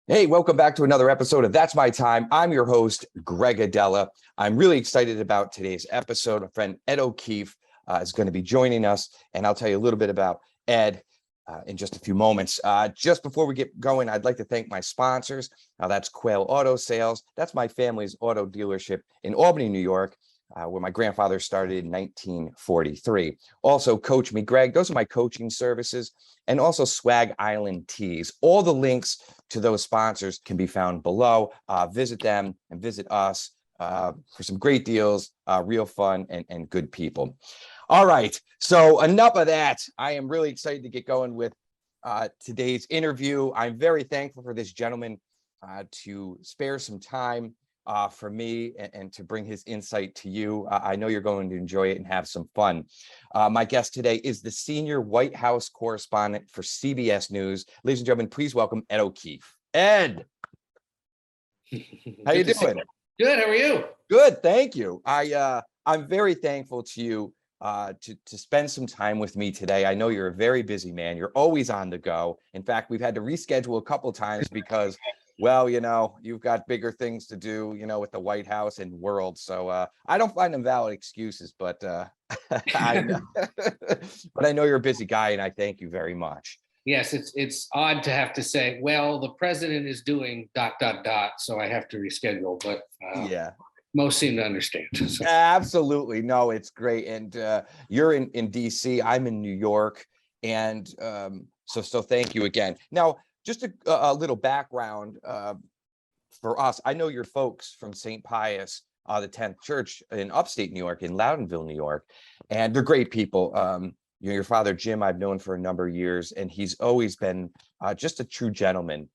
Hey, welcome back to another episode of That's My Time. I'm your host, Greg Aidala. I'm really excited about today's episode. My friend Ed O'Keefe is going to be joining us, and I'll tell you a little bit about Ed in just a few moments. Just before we get going, I'd like to thank my sponsors. That's QUAIL Auto Sales. That's my family's auto dealership in Albany, New York, where my grandfather started in 1943. Also, Coach Me Greg. Those are my coaching services. And also Swag Island Tees. All the links to those sponsors can be found below. Visit them and visit us for some great deals, real fun and good people. All right, so enough of that. I am really excited to get going with today's interview. I'm very thankful for this gentleman to spare some time for me and to bring his insight to you. I know you're going to enjoy it and have some fun. My guest today is the senior White House correspondent for CBS News. Ladies and gentlemen, please welcome Ed O'Keefe. Ed, how you doing? Good. How are you? Good, thank you. I'm very thankful to you to spend some time with me today. I know you're a very busy man. You're always on the go. In fact, we've had to reschedule a couple times because well, you've got bigger things to do, with the White House and world. So I don't find them valid excuses, but but I know you're a busy guy, and I thank you very much. Yes, it's odd to have to say, well, the president is doing ... so I have to reschedule, but Yeah, most seem to understand. So. absolutely. No, it's great. And you're in DC, I'm in New York. And so thank you again. Now, just a little background for us. I know your folks from St. Pius, the 10th Church in upstate New York, in Loudonville, New York, and they're great people. Your father, Jim, I've known for a number of years, and he's always been just a true gentleman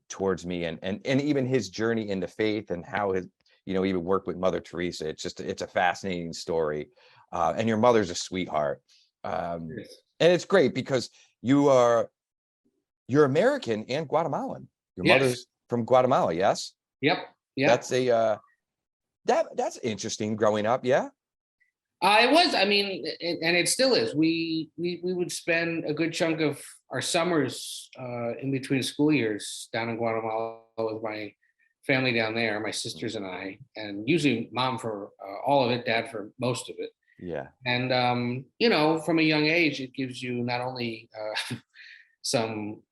towards me, and even his journey into faith and how his, even worked with Mother Teresa. It's a fascinating story. And your mother's a sweetheart. Yes. And it's great because you're American and Guatemalan. Your mother's from Guatemala, yes? Yep. That's that's interesting growing up, yeah? It was, and it still is. We would spend a good chunk of our summers in between school years down in Guatemala with my family down there, my sisters and I, and usually mom for all of it, dad for most of it. Yeah. And, from a young age, it gives you not only some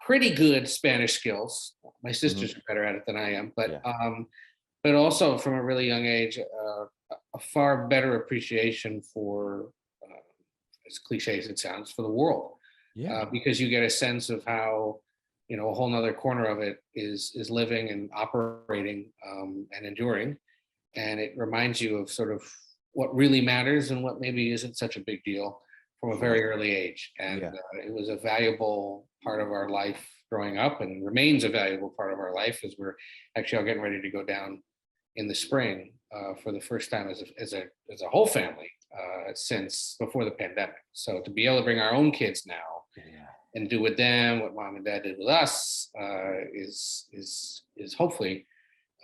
pretty good Spanish skills. My sisters are better at it than I am, but also from a really young age, a far better appreciation for, as cliche as it sounds, for the world. Yeah. Because you get a sense of how, a whole nother corner of it is living and operating and enduring. And it reminds you of sort of what really matters and what maybe isn't such a big deal from a very early age. And it was a valuable part of our life growing up, and remains a valuable part of our life as we're actually all getting ready to go down in the spring for the first time as a whole family since before the pandemic. So to be able to bring our own kids now and do with them what mom and dad did with us is hopefully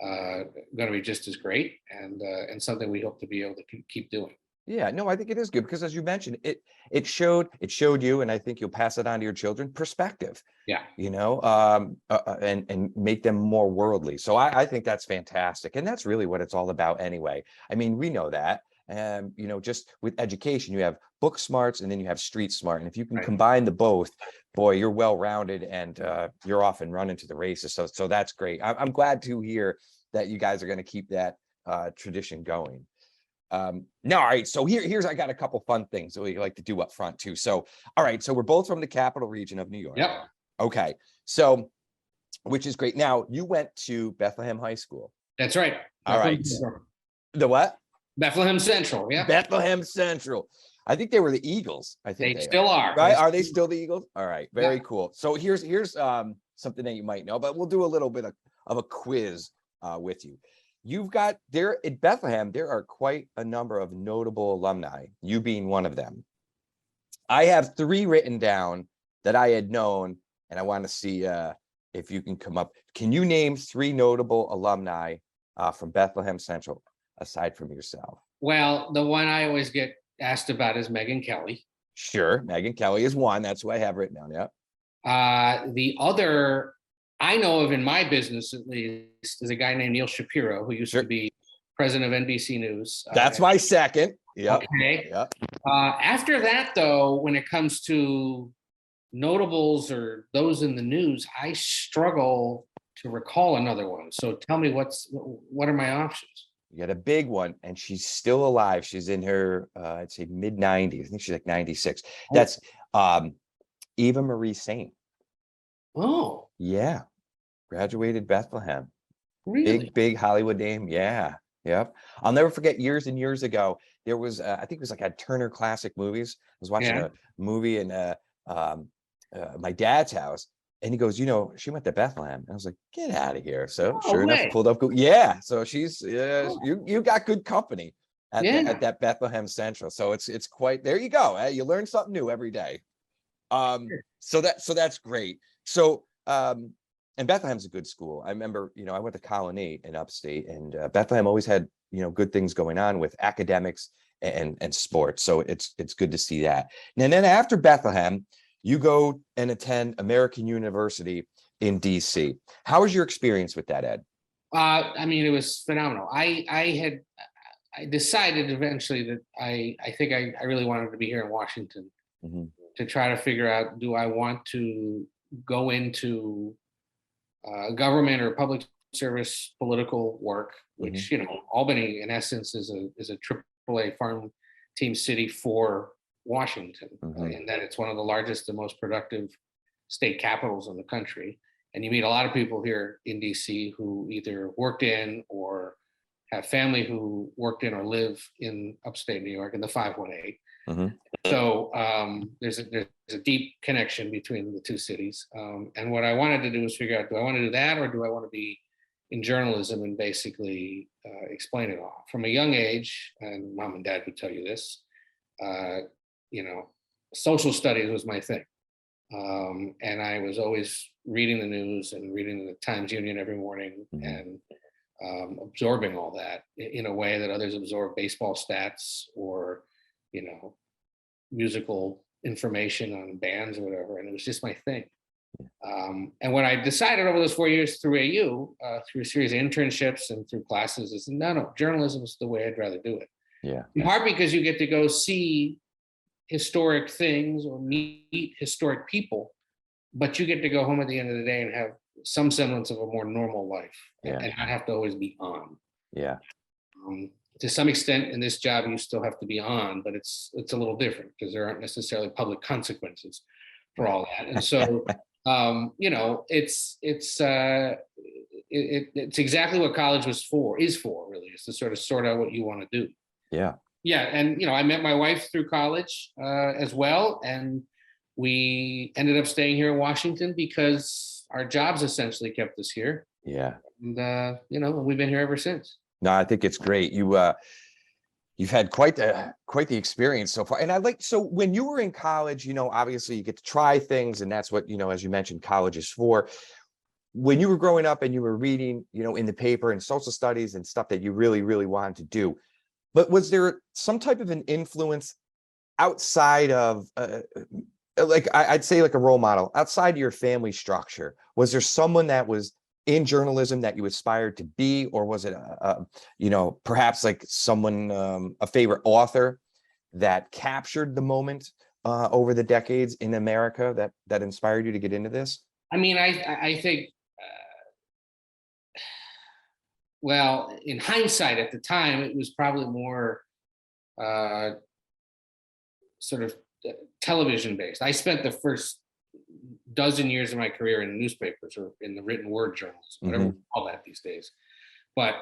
going to be just as great and something we hope to be able to keep doing. Yeah, no, I think it is good because, as you mentioned, it showed you, and I think you'll pass it on to your children, perspective. Yeah. And make them more worldly. So I think that's fantastic, and that's really what it's all about anyway. I mean, we know that, and just with education, you have book smarts and then you have street smart, and if you can combine the both, boy, you're well-rounded and you're off and running to the races. So that's great. I'm glad to hear that you guys are going to keep that tradition going. No, all right, so here's I got a couple fun things that we like to do up front too. So all right, so we're both from the capital region of New York. Yep. Okay, so which is great. Now, you went to Bethlehem High School. That's right. All right. The what? Bethlehem Central. Yeah. Bethlehem Central. I think they were the Eagles. I think they still are. Right? Are they still the Eagles? All right. Very cool. So here's something that you might know, but we'll do a little bit of a quiz with you. You've got there at Bethlehem, there are quite a number of notable alumni, you being one of them. I have 3 written down that I had known, and I want to see if you can come up. Can you name 3 notable alumni from Bethlehem Central, aside from yourself? Well, the one I always get asked about is Megyn Kelly. Sure, Megyn Kelly is one. That's who I have written down. Yeah. The other I know of in my business, at least, is a guy named Neil Shapiro, who used Sure. to be president of NBC News. That's my second. Yep. Okay. Yep. After that, though, when it comes to notables or those in the news, I struggle to recall another one. So tell me what are my options? You got a big one, and she's still alive. She's in her, I'd say mid 90s. I think she's like 96. That's Eva Marie Saint. Oh, Yeah. Graduated Bethlehem. really? Big Hollywood name. Yeah. Yep. I'll never forget years and years ago, there was, I think it was like at Turner Classic Movies. I was watching Yeah. a movie in my dad's house, and he goes, she went to Bethlehem. And I was like, get out of here. So No sure enough, way. pulled up. Yeah. So she's, Oh, you got good company yeah. at that Bethlehem Central. So it's quite, there you go. You learn something new every day. So that's great. So, and Bethlehem's a good school. I remember, I went to Colony in upstate, and Bethlehem always had, good things going on with academics and sports. So it's good to see that. And then after Bethlehem, you go and attend American University in DC. How was your experience with that, Ed? I mean, it was phenomenal. I decided eventually that I think I really wanted to be here in Washington to try to figure out, do I want to go into government or public service political work, which Albany in essence is a AAA farm team city for Washington, in that it's one of the largest and most productive state capitals in the country. And you meet a lot of people here in DC who either worked in or have family who worked in or live in upstate New York in the 518. So there's a deep connection between the two cities. And what I wanted to do was figure out, do I want to do that, or do I want to be in journalism and basically explain it all? From a young age, and mom and dad would tell you this, social studies was my thing. And I was always reading the news and reading the Times Union every morning and absorbing all that in a way that others absorb baseball stats or, musical information on bands or whatever. And it was just my thing. And what I decided over those 4 years through AU, through a series of internships and through classes, is no, journalism is the way I'd rather do it. Yeah. In part because you get to go see historic things or meet historic people, but you get to go home at the end of the day and have some semblance of a more normal life and not have to always be on. Yeah. To some extent in this job, you still have to be on, but it's a little different because there aren't necessarily public consequences for all that. And so, it's exactly what college is for, really, is to sort of sort out what you want to do. Yeah. Yeah. And, I met my wife through college as well. And we ended up staying here in Washington because our jobs essentially kept us here. Yeah. And, we've been here ever since. No, I think it's great. You've had quite the experience so far. And so when you were in college, obviously you get to try things, and that's what, as you mentioned, college is for. When you were growing up and you were reading, in the paper and social studies and stuff that you really, really wanted to do, but was there some type of an influence outside of, I'd say like a role model outside of your family structure? Was there someone that was in journalism that you aspired to be, or was it perhaps like someone, a favorite author that captured the moment over the decades in America that inspired you to get into this? I mean, I think, well, in hindsight, at the time, it was probably more sort of television based. I spent the first dozen years of my career in newspapers or in the written word journals, whatever we call that these days. But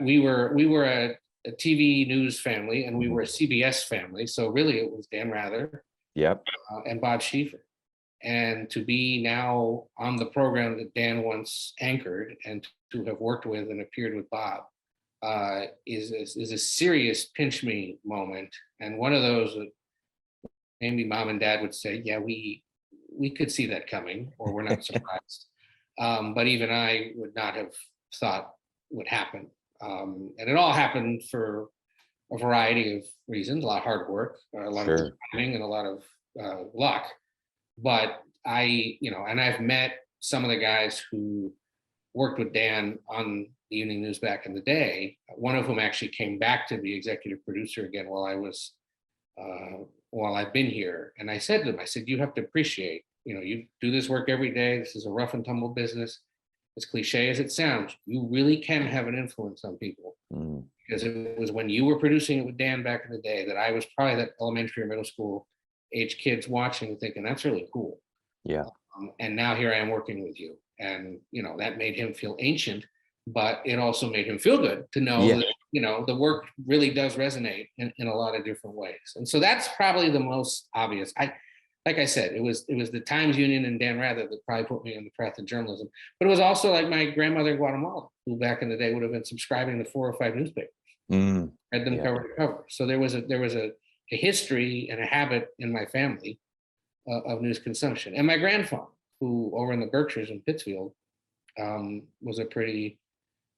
we were a TV news family, and we were a CBS family. So really, it was Dan Rather, and Bob Schieffer. And to be now on the program that Dan once anchored, and to have worked with and appeared with Bob, is a serious pinch me moment, and one of those that maybe mom and dad would say, yeah, we could see that coming, or we're not surprised. But even I would not have thought would happen. And it all happened for a variety of reasons, a lot of hard work, a lot of timing, and a lot of luck. But and I've met some of the guys who worked with Dan on the evening news back in the day. One of whom actually came back to be executive producer again while I've been here. And I said to him, I said, you have to appreciate, you do this work every day. This is a rough and tumble business. As cliche as it sounds, you really can have an influence on people. Because it was when you were producing it with Dan back in the day that I was probably that elementary or middle school age kids watching and thinking, that's really cool. Yeah. And now here I am working with you. And, that made him feel ancient, but it also made him feel good to know Yeah. that, the work really does resonate in a lot of different ways. And so that's probably the most obvious. Like I said, it was the Times Union and Dan Rather that probably put me on the path of journalism. But it was also like my grandmother in Guatemala, who back in the day would have been subscribing to 4 or 5 newspapers, read them cover to cover. So there was a history and a habit in my family of news consumption. And my grandfather, who over in the Berkshires in Pittsfield, was a pretty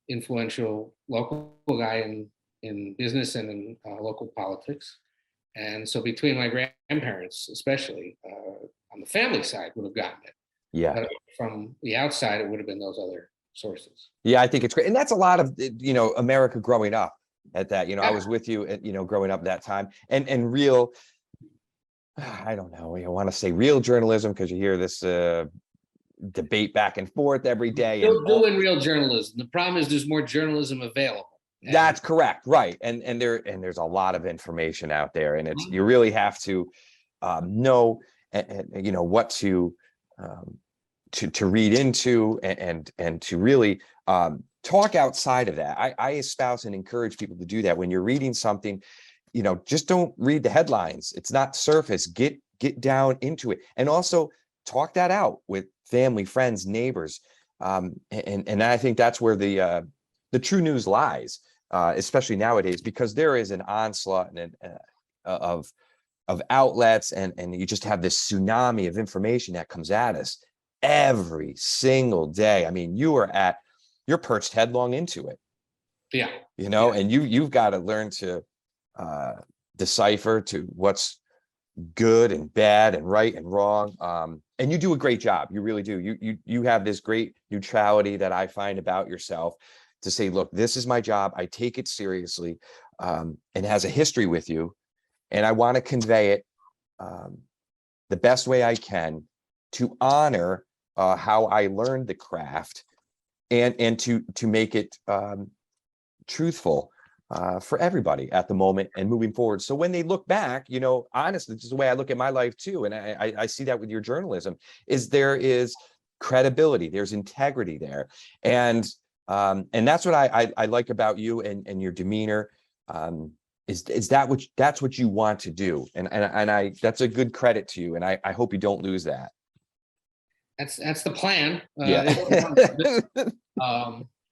influential local guy in business and in local politics. And so between my grandparents, especially on the family side, would have gotten it. Yeah. But from the outside, it would have been those other sources. Yeah, I think it's great. And that's a lot of, America growing up at that, I was with you at, growing up that time and real, I don't know, I want to say real journalism, because you hear this debate back and forth every day. Still doing real journalism. The problem is there's more journalism available. That's correct, right? And there's a lot of information out there, and it's you really have to know what to read into and to really talk outside of that. I espouse and encourage people to do that. When you're reading something, just don't read the headlines. It's not surface. Get down into it, and also talk that out with family, friends, neighbors, and I think that's where the true news lies, especially nowadays, because there is an onslaught of outlets, and you just have this tsunami of information that comes at us every single day. I mean, you're perched headlong into it. Yeah. And you've got to learn to decipher to what's good and bad and right and wrong. And you do a great job. You really do. You have this great neutrality that I find about yourself, to say, look, this is my job. I take it seriously, and it has a history with you. And I want to convey it the best way I can to honor how I learned the craft, and to make it truthful for everybody at the moment and moving forward. So when they look back, honestly, this is the way I look at my life too. And I see that with your journalism, there is credibility, there's integrity there. And that's what I like about you and your demeanor, is that's what you want to do. And I that's a good credit to you. And I hope you don't lose that. That's the plan.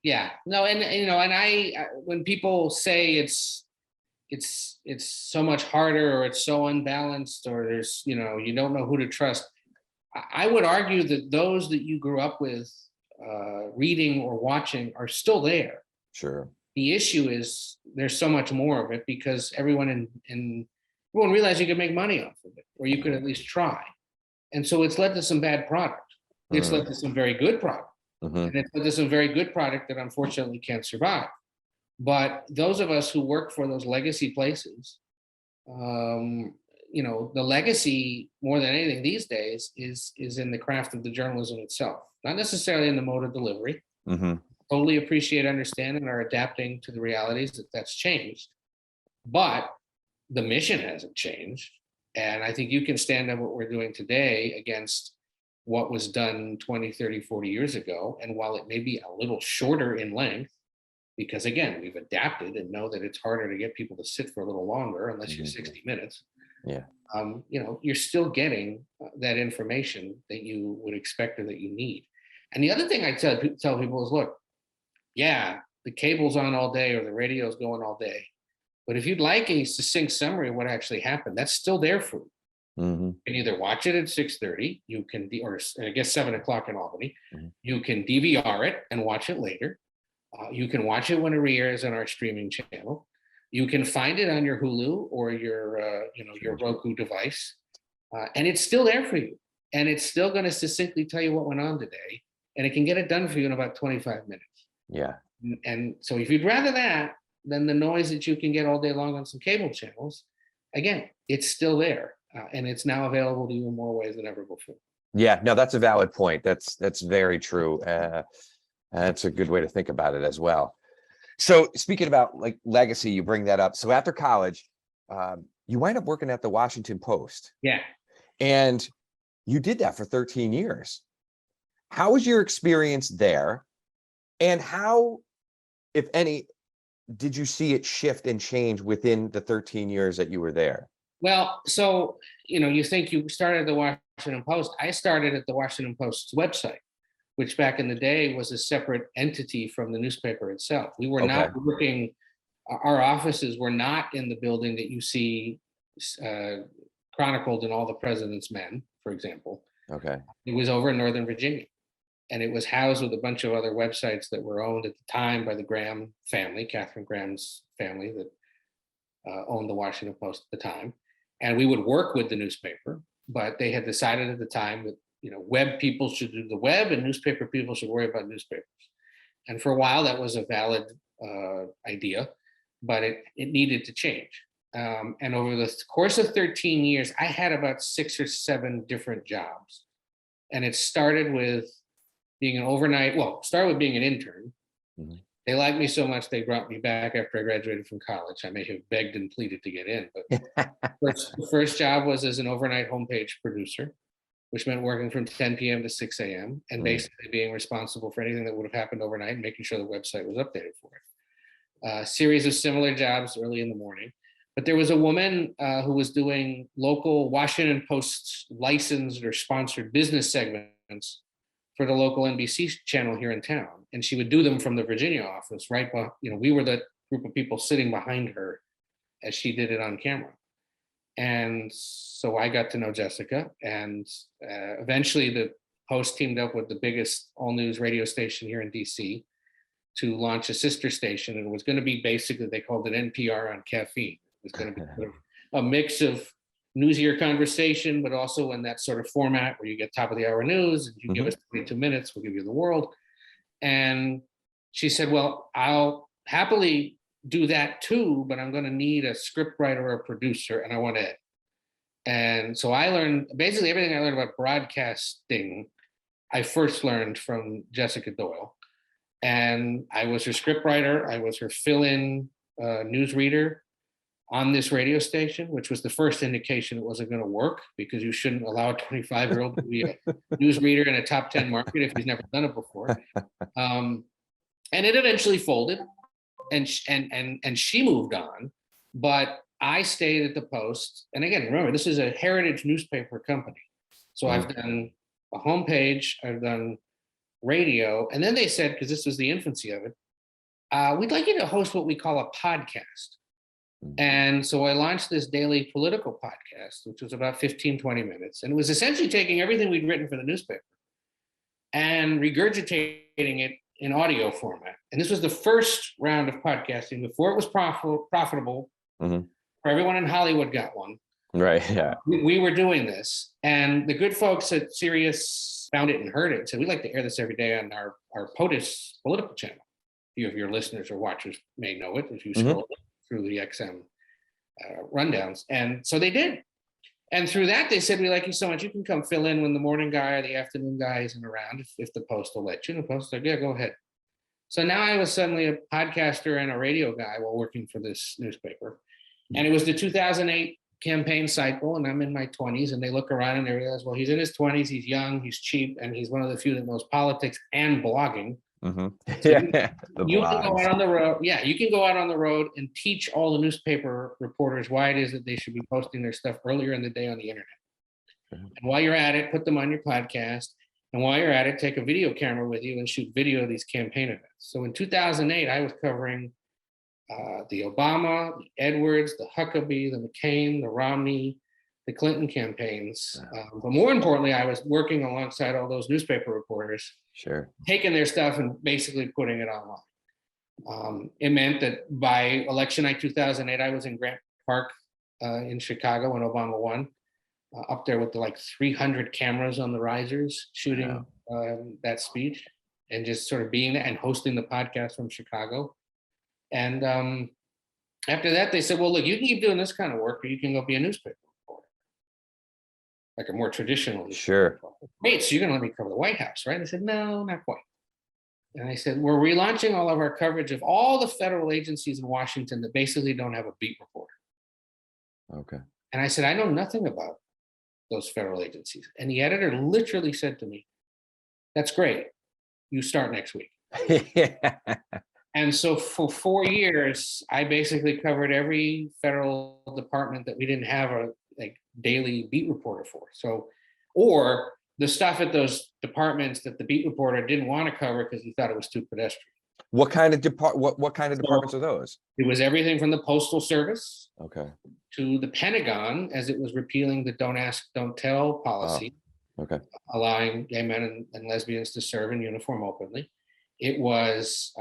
Yeah. No, and I when people say it's so much harder, or it's so unbalanced, or there's you don't know who to trust, I would argue that those that you grew up with reading or watching are still there. Sure. The issue is there's so much more of it, because everyone realized you could make money off of it, or you could at least try. And so it's led to some bad product. It's led to some very good product. And it's led to some very good product that unfortunately can't survive. But those of us who work for those legacy places, the legacy more than anything these days is in the craft of the journalism itself, not necessarily in the mode of delivery. Totally appreciate, understand, and are adapting to the realities that's changed. But the mission hasn't changed. And I think you can stand up what we're doing today against what was done 20, 30, 40 years ago. And while it may be a little shorter in length, because again, we've adapted and know that it's harder to get people to sit for a little longer, unless you're 60 minutes. Yeah. You're still getting that information that you would expect or that you need. And the other thing I tell people is, look, yeah, the cable's on all day or the radio's going all day. But if you'd like a succinct summary of what actually happened, that's still there for you. You can either watch it at 6:30, you can, or I guess 7 o'clock in Albany. You can DVR it and watch it later. You can watch it when it re-airs on our streaming channel. You can find it on your Hulu or your Roku device, and it's still there for you. and it's still going to succinctly tell you what went on today, and it can get it done for you in about 25 minutes. Yeah. And so if you'd rather that than the noise that you can get all day long on some cable channels, again, it's still there, and it's now available to you in more ways than ever before. Yeah, no, that's a valid point. That's very true. That's a good way to think about it as well. So speaking about like legacy, you bring that up. So after college, you wind up working at the Washington Post. Yeah. And you did that for 13 years. How was your experience there? And how, if any, did you see it shift and change within the 13 years that you were there? Well, so, you think you started at the Washington Post. I started at the Washington Post's website, which back in the day was a separate entity from the newspaper itself. We were not working, our offices were not in the building that you see chronicled in All the President's Men, for example. Okay. It was over in Northern Virginia. And it was housed with a bunch of other websites that were owned at the time by the Graham family, Catherine Graham's family that owned the Washington Post at the time. And we would work with the newspaper, but they had decided at the time that, web people should do the web and newspaper people should worry about newspapers. And for a while, that was a valid idea, but it needed to change. And over the course of 13 years, I had about 6 or 7 different jobs. And it started with being started with being an intern. Mm-hmm. They liked me so much, they brought me back after I graduated from college. I may have begged and pleaded to get in, but the first job was as an overnight homepage producer, which meant working from 10 p.m. to 6 a.m. and basically being responsible for anything that would have happened overnight and making sure the website was updated for it. A series of similar jobs early in the morning. But there was a woman who was doing local Washington Post licensed or sponsored business segments for the local NBC channel here in town. And she would do them from the Virginia office, right? We were the group of people sitting behind her as she did it on camera. And so I got to know Jessica, and eventually the Post teamed up with the biggest all news radio station here in DC to launch a sister station. And it was going to be basically, they called it NPR on caffeine. It was going to be sort of a mix of newsier conversation, but also in that sort of format where you get top of the hour news and you give us 22 minutes, we'll give you the world. And she said, well, I'll happily do that too, but I'm going to need a script writer or a producer, and I want Ed. And so I learned basically everything I learned about broadcasting. I first learned from Jessica Doyle, and I was her script writer. I was her fill-in newsreader on this radio station, which was the first indication it wasn't going to work, because you shouldn't allow a 25-year-old to be a newsreader in a top 10 market if he's never done it before. And it eventually folded, and she moved on, but I stayed at the Post. And again, remember, this is a heritage newspaper company. So I've done a homepage, I've done radio, and then they said, because this was the infancy of it, we'd like you to host what we call a podcast. And so I launched this daily political podcast, which was about 15, 20 minutes. And it was essentially taking everything we'd written for the newspaper and regurgitating it in audio format. And this was the first round of podcasting before it was profitable. For everyone in Hollywood got one. Right, yeah. We were doing this. And the good folks at Sirius found it and heard it and said, we'd like to air this every day on our POTUS political channel. A few of your listeners or watchers may know it if you scroll through the XM rundowns. And so they did. And through that, they said, we like you so much, you can come fill in when the morning guy or the afternoon guy isn't around, if the Post will let you. And the Post said, yeah, go ahead. So now I was suddenly a podcaster and a radio guy while working for this newspaper. And it was the 2008 campaign cycle, and I'm in my 20s, and they look around and they realize, well, he's in his 20s, he's young, he's cheap, and he's one of the few that knows politics and blogging. So you can go out on the road. Yeah, you can go out on the road and teach all the newspaper reporters why it is that they should be posting their stuff earlier in the day on the internet. And while you're at it, put them on your podcast. And while you're at it, take a video camera with you and shoot video of these campaign events. So in 2008, I was covering the Obama, the Edwards, the Huckabee, the McCain, the Romney, the Clinton campaigns. But more importantly, I was working alongside all those newspaper reporters, taking their stuff and basically putting it online. It meant that by election night 2008, I was in Grant Park in Chicago when Obama won. up there with the like 300 cameras on the risers shooting that speech, and just sort of being there and hosting the podcast from Chicago. And after that, they said, well, look, you can keep doing this kind of work, or you can go be a newspaper reporter, like a more traditional. Sure. Great, so you're going to let me cover the White House, right? I said, no, not quite. And I said, we're relaunching all of our coverage of all the federal agencies in Washington that basically don't have a beat reporter. Okay. And I said, I know nothing about those federal agencies. And the editor literally said to me, that's great. You start next week. Yeah. And so for 4 years, I basically covered every federal department that we didn't have a like daily beat reporter for. So, or the stuff at those departments that the beat reporter didn't want to cover because he thought it was too pedestrian. What kind of departments are those? It was everything from the Postal Service Okay. to the Pentagon, as it was repealing the don't ask, don't tell policy, Okay. allowing gay men and lesbians to serve in uniform openly. It was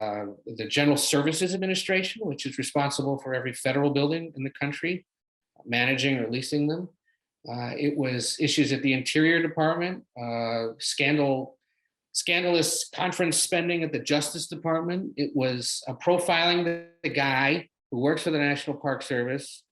the General Services Administration, which is responsible for every federal building in the country, managing or leasing them. It was issues at the Interior Department, scandalous conference spending at the Justice Department. It was profiling the guy who works for the National Park Service,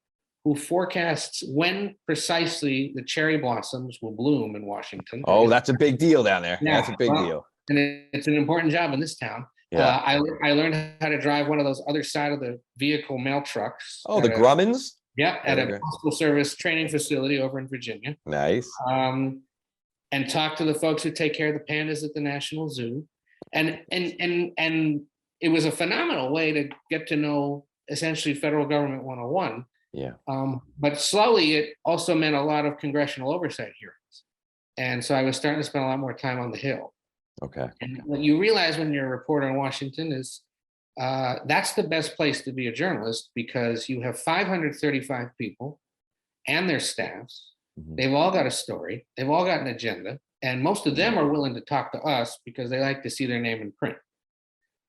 who forecasts when precisely the cherry blossoms will bloom in Washington. Oh, that's a big deal down there. Yeah, That's a big deal. And it's an important job in this town. Yeah. I learned how to drive one of those other side of the vehicle mail trucks. Oh, the Grummins? Yeah, at Okay. a Postal Service training facility over in Virginia. Nice. And talk to the folks who take care of the pandas at the National Zoo. And it was a phenomenal way to get to know essentially federal government 101. Yeah. But slowly it also meant a lot of congressional oversight hearings. And so I was starting to spend a lot more time on the Hill. Okay. And what you realize when you're a reporter in Washington is that's the best place to be a journalist, because you have 535 people and their staffs. Mhm. They've all got a story. They've all got an agenda. And most of them are willing to talk to us because they like to see their name in print.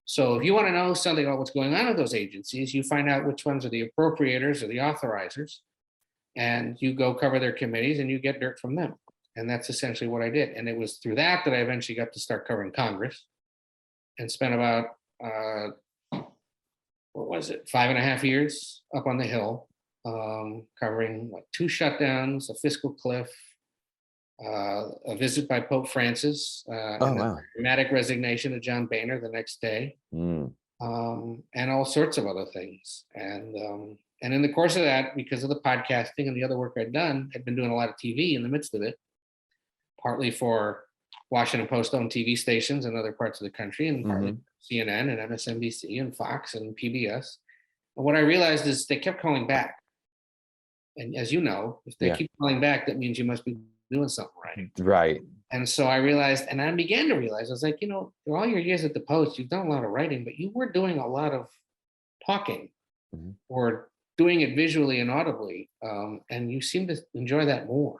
So if you want to know something about what's going on at those agencies, you find out which ones are the appropriators or the authorizers, and you go cover their committees and you get dirt from them. And that's essentially what I did. And it was through that I eventually got to start covering Congress, and spent about, 5.5 years up on the Hill, covering like 2 shutdowns, a fiscal cliff, a visit by Pope Francis, and wow. the dramatic resignation of John Boehner the next day, and all sorts of other things. And in the course of that, because of the podcasting and the other work I'd done, I'd been doing a lot of TV in the midst of it, partly for Washington Post-owned TV stations in other parts of the country, and partly CNN and MSNBC and Fox and PBS. And what I realized is they kept calling back. And as you know, if they keep calling back, that means you must be doing something right. Right. And so I realized, and I began to realize, I was like, through all your years at the Post, you've done a lot of writing, but you were doing a lot of talking or doing it visually and audibly. And you seem to enjoy that more.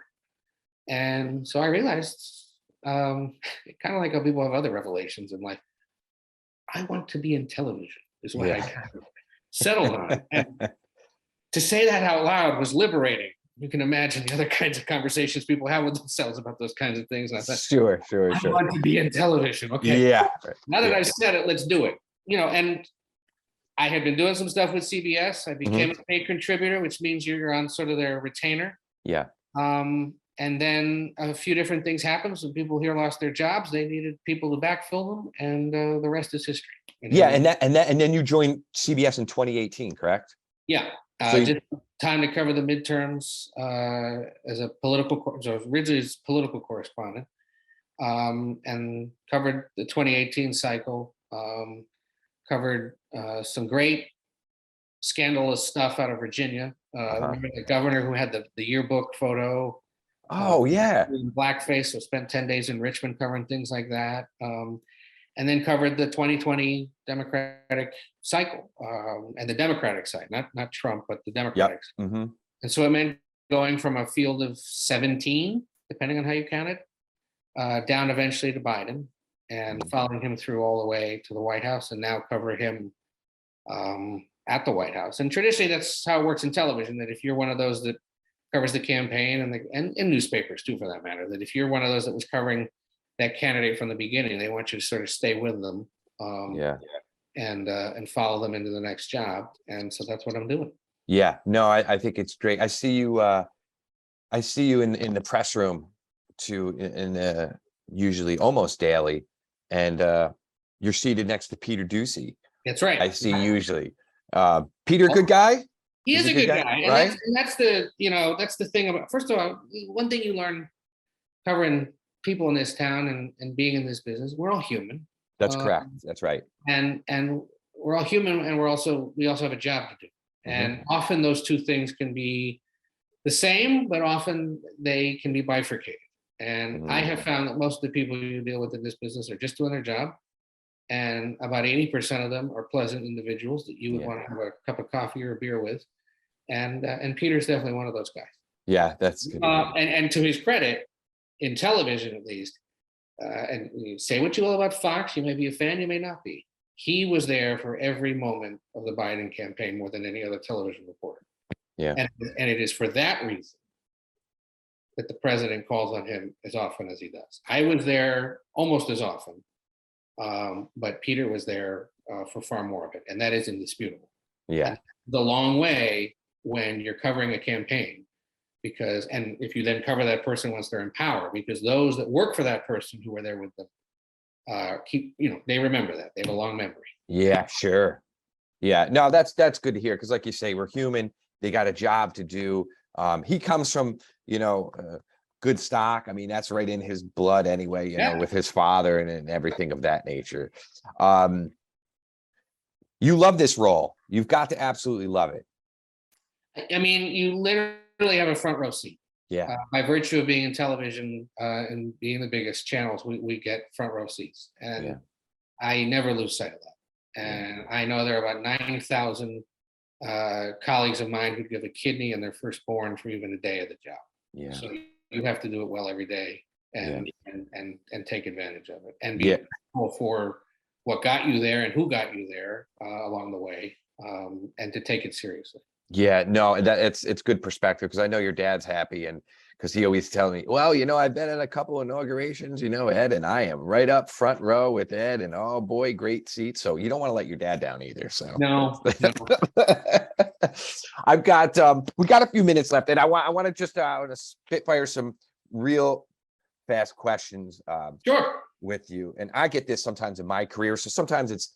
And so I realized, kind of like how people have other revelations in life, I want to be in television, is what I kind of settled on. And to say that out loud was liberating. You can imagine the other kinds of conversations people have with themselves about those kinds of things. And I thought, Sure. I want to be in television. Okay. Yeah. Now that I've said it, let's do it. And I had been doing some stuff with CBS. I became a paid contributor, which means you're on sort of their retainer. Yeah. And then a few different things happened. Some people here lost their jobs. They needed people to backfill them, and the rest is history. And then you joined CBS in 2018, correct? Yeah. Just time to cover the midterms as a originally as political correspondent, and covered the 2018 cycle. Covered some great scandalous stuff out of Virginia. Remember the governor who had the yearbook photo? Oh, yeah. In blackface, so spent 10 days in Richmond covering things like that. And then covered the 2020 Democratic cycle, and the Democratic side, not Trump, but the Democratic side. And so it meant going from a field of 17, depending on how you count it, down eventually to Biden, and following him through all the way to the White House, and now cover him at the White House. And traditionally, that's how it works in television, that if you're one of those that covers the campaign and newspapers too, for that matter, that if you're one of those that was covering that candidate from the beginning, they want you to sort of stay with them, Yeah. and follow them into the next job. And so that's what I'm doing. Yeah. No, I think it's great. I see you in the press room too, usually almost daily. And you're seated next to Peter Ducey. That's right. I see usually. Peter, good guy? He is a good guy. And right? that's the thing about, first of all, one thing you learn covering people in this town and being in this business, we're all human. That's correct. That's right. And we're all human, and we also have a job to do. And often those two things can be the same, but often they can be bifurcated. And I have found that most of the people you deal with in this business are just doing their job. And about 80% of them are pleasant individuals that you would want to have a cup of coffee or a beer with. And Peter's definitely one of those guys. Yeah, that's good. And to his credit, in television at least, and you say what you will about Fox, you may be a fan, you may not be. He was there for every moment of the Biden campaign more than any other television reporter. Yeah. And it is for that reason that the president calls on him as often as he does. I was there almost as often, but Peter was there for far more of it, and that is indisputable. Yeah. And the long way when you're covering a campaign, and if you then cover that person once they're in power, because those that work for that person who were there with them they remember that. They have a long memory. Yeah, sure. Yeah, no, that's good to hear, because like you say, we're human. They got a job to do. He comes from, good stock. I mean, that's right in his blood anyway, you know, with his father and everything of that nature. You love this role. You've got to absolutely love it. I mean, you literally have a front row seat. Yeah. By virtue of being in television and being the biggest channels, we get front row seats. And I never lose sight of that. And I know there are about 9,000 colleagues of mine who'd give a kidney and their firstborn for even a day of the job. Yeah. So you have to do it well every day and take advantage of it and be grateful for what got you there and who got you there along the way, and to take it seriously. Yeah, no, it's good perspective, because I know your dad's happy, and because he always tells me, well, I've been at a couple inaugurations, Ed, and I am right up front row with Ed, and oh boy, great seat. So you don't want to let your dad down either. So no. I've got we got a few minutes left, and I want to just spitfire some real fast questions Sure. with you. And I get this sometimes in my career, so sometimes it's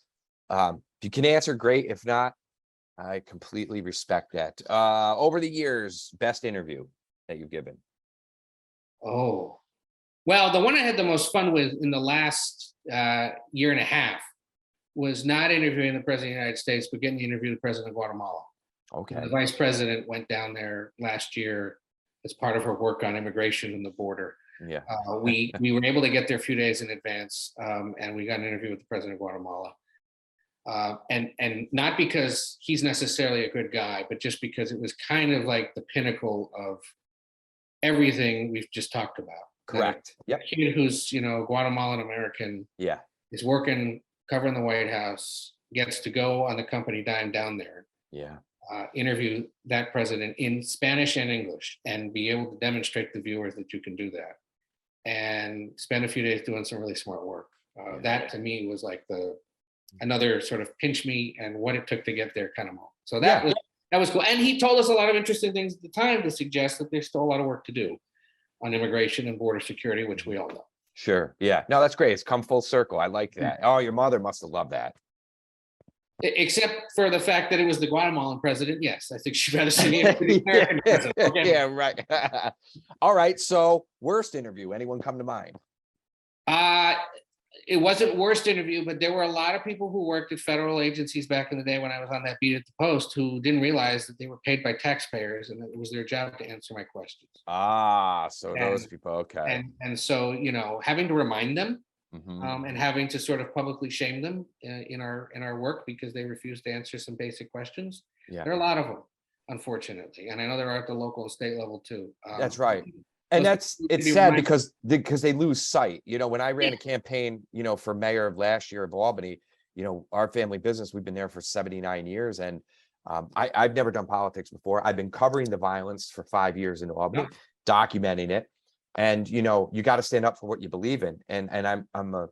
if you can answer, great. If not, I completely respect that. Over the years, best interview that you've given? Oh, well, the one I had the most fun with in the last year and a half was not interviewing the president of the United States, but getting to interview the president of Guatemala. Okay. The vice president went down there last year as part of her work on immigration and the border. Yeah. We were able to get there a few days in advance, and we got an interview with the president of Guatemala. And not because he's necessarily a good guy, but just because it was kind of like the pinnacle of everything we've just talked about. Correct. Yep. A kid who's, Guatemalan American. Yeah. Is working, covering the White House, gets to go on the company dime down there. Yeah. Interview that president in Spanish and English, and be able to demonstrate to viewers that you can do that, and spend a few days doing some really smart work. That to me was like another sort of pinch me and what it took to get there kind of moment. So that was cool. And he told us a lot of interesting things at the time to suggest that there's still a lot of work to do on immigration and border security, which we all know. Sure. Yeah. No, that's great. It's come full circle. I like that. Oh, your mother must have loved that. Except for the fact that it was the Guatemalan president. Yes, I think she'd rather see the American president. Okay. Yeah, right. All right. So worst interview, anyone come to mind? It wasn't worst interview, but there were a lot of people who worked at federal agencies back in the day when I was on that beat at the Post who didn't realize that they were paid by taxpayers and that it was their job to answer my questions. So those people, okay. And so, having to remind them and having to sort of publicly shame them in our work because they refused to answer some basic questions. Yeah. There are a lot of them, unfortunately. And I know there are at the local and state level too. That's right. And it's sad because they lose sight. When I ran a campaign, for mayor of last year of Albany, our family business, we've been there for 79 years. And I've never done politics before. I've been covering the violence for 5 years in Albany, documenting it. And, you know, you got to stand up for what you believe in. And I'm a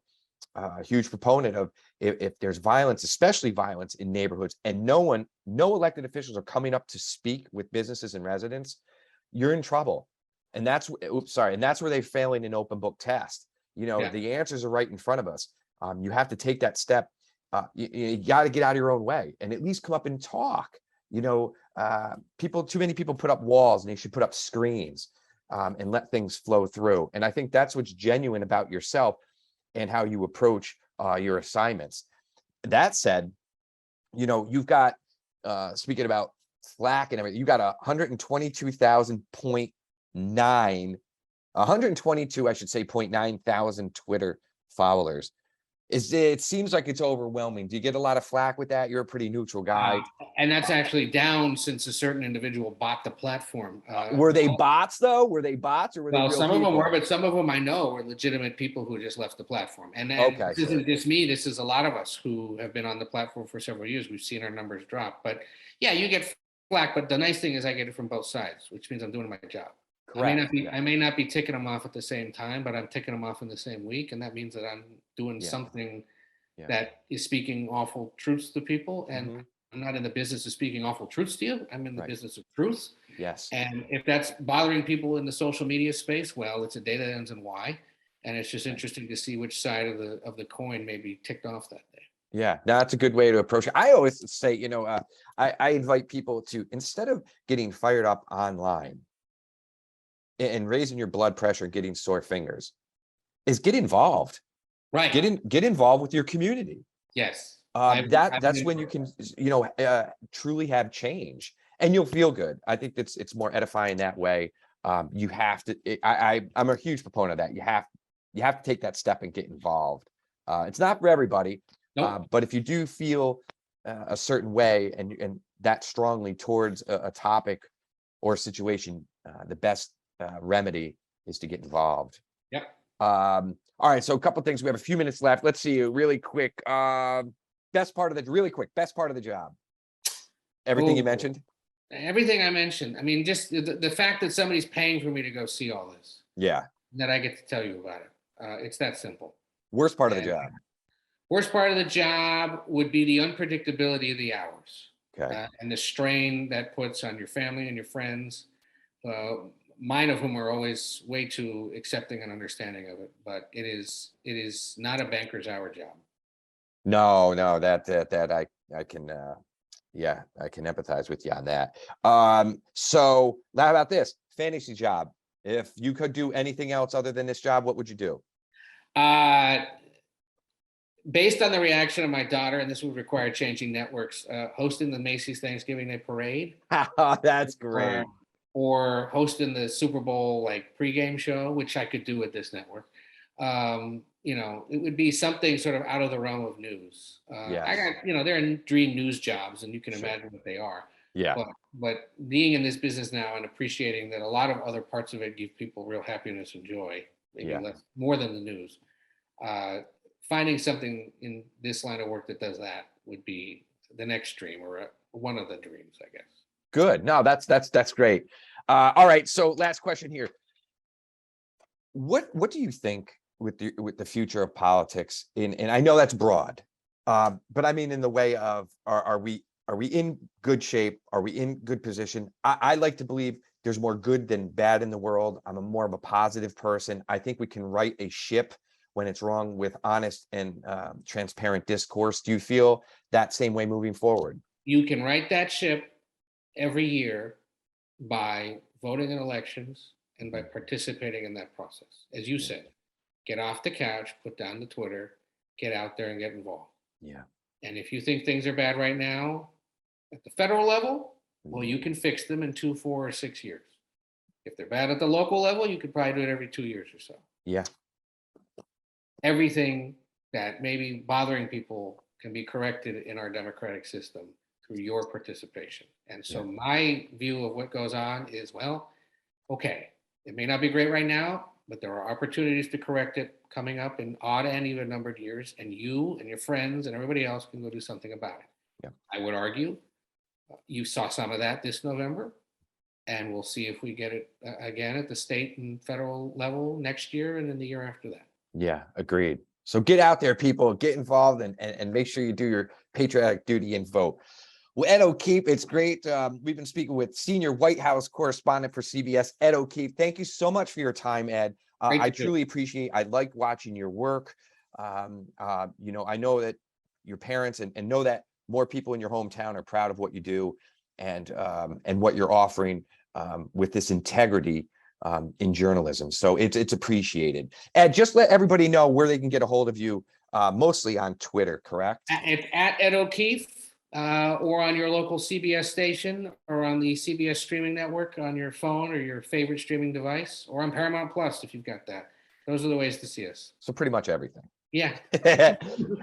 huge proponent of if there's violence, especially violence in neighborhoods, and no elected officials are coming up to speak with businesses and residents, you're in trouble. And that's, and that's where they're failing an open book test. You know, the answers are right in front of us. You have to take that step. You got to get out of your own way and at least come up and talk. You know, too many people put up walls, and they should put up screens and let things flow through. And I think that's what's genuine about yourself and how you approach your assignments. That said, you know, you've got, speaking about Slack and everything, you got 122, I should say, 0.9 thousand Twitter followers. It seems like it's overwhelming. Do you get a lot of flack with that? You're a pretty neutral guy. And that's actually down since a certain individual bought the platform. Were they bots though? Were they bots or were they real some people? of them were, but some of them I know were legitimate people who just left the platform. And Okay, this isn't just me. This is a lot of us who have been on the platform for several years. We've seen our numbers drop. But yeah, you get flack. But the nice thing is I get it from both sides, which means I'm doing my job. Correct. I may not be ticking them off at the same time, but I'm ticking them off in the same week. And that means that I'm doing something that is speaking awful truths to people. And I'm not in the business of speaking awful truths to you. I'm in the business of truth. Yes. And if that's bothering people in the social media space, well, it's a day that ends in Y. And it's just interesting to see which side of the coin may be ticked off that day. Yeah, that's a good way to approach it. I always say, you know, I invite people to, instead of getting fired up online and raising your blood pressure and getting sore fingers, is get involved. Right. Get involved with your community. Yes. That's when you can, you know, truly have change, and you'll feel good. I think it's more edifying that way. You have to. I'm a huge proponent of that. You have to take that step and get involved. It's not for everybody, but if you do feel a certain way and that strongly towards a topic or a situation, the best remedy is to get involved. Yep. All right, so a couple things. We have a few minutes left. Let's see, really quick. Best part of the job. Everything you mentioned. Everything I mentioned. I mean, just the fact that somebody's paying for me to go see all this. Yeah. That I get to tell you about it. It's that simple. Worst part of the job. Worst part of the job would be the unpredictability of the hours. Okay. And the strain that puts on your family and your friends. Mine of whom are always way too accepting and understanding of it, but it is not a banker's hour job. No, that I can I can empathize with you on that. So how about this fantasy job? If you could do anything else other than this job, what would you do? Based on the reaction of my daughter, and this would require changing networks, hosting the Macy's Thanksgiving Day Parade. That's great. Or hosting the Super Bowl like pregame show, which I could do with this network. You know, it would be something sort of out of the realm of news. I got, you know, there are dream news jobs, and you can imagine what they are. Yeah. But being in this business now and appreciating that a lot of other parts of it give people real happiness and joy, maybe more than the news. Finding something in this line of work that does that would be the next dream, or one of the dreams, I guess. Good. No, that's great. All right. So last question here. What do you think with the future of politics? And I know that's broad, but I mean in the way of are we in good shape? Are we in good position? I like to believe there's more good than bad in the world. I'm more of a positive person. I think we can right a ship when it's wrong with honest and transparent discourse. Do you feel that same way moving forward? You can right that ship every year by voting in elections and by participating in that process. As you said, get off the couch, put down the Twitter, get out there and get involved. Yeah. And if you think things are bad right now at the federal level, well, you can fix them in 2, 4, or 6 years. If they're bad at the local level, you could probably do it every 2 years or so. Yeah. Everything that may be bothering people can be corrected in our democratic system through your participation. And so my view of what goes on is, well, okay, it may not be great right now, but there are opportunities to correct it coming up in odd and even numbered years, and you and your friends and everybody else can go do something about it. Yeah. I would argue You saw some of that this November, and we'll see if we get it again at the state and federal level next year and then the year after that. Yeah, agreed. So get out there, people, get involved, and make sure you do your patriotic duty and vote. Well, Ed O'Keefe, it's great. We've been speaking with senior White House correspondent for CBS, Ed O'Keefe. Thank you so much for your time, Ed. I truly appreciate. I like watching your work. You know, I know that your parents and know that more people in your hometown are proud of what you do and what you're offering with this integrity in journalism. So it's appreciated. Ed, just let everybody know where they can get a hold of you, mostly on Twitter, correct? It's at Ed O'Keefe, or on your local CBS station, or on the CBS streaming network on your phone or your favorite streaming device, or on Paramount Plus if you've got that. Those are the ways to see us. So pretty much everything. Yeah.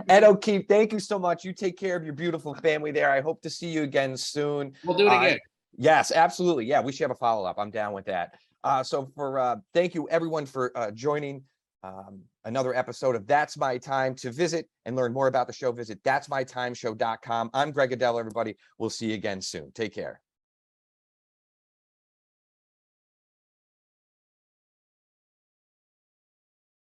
Ed O'Keefe, thank you so much. You take care of your beautiful family there. I hope to see you again soon. We'll do it again. Yes, absolutely. Yeah, we should have a follow-up. I'm down with that. Thank you everyone for joining another episode of That's My Time. To visit and learn more about the show, visit that'smytimeshow.com. I'm Greg Aidala, everybody. We'll see you again soon. Take care.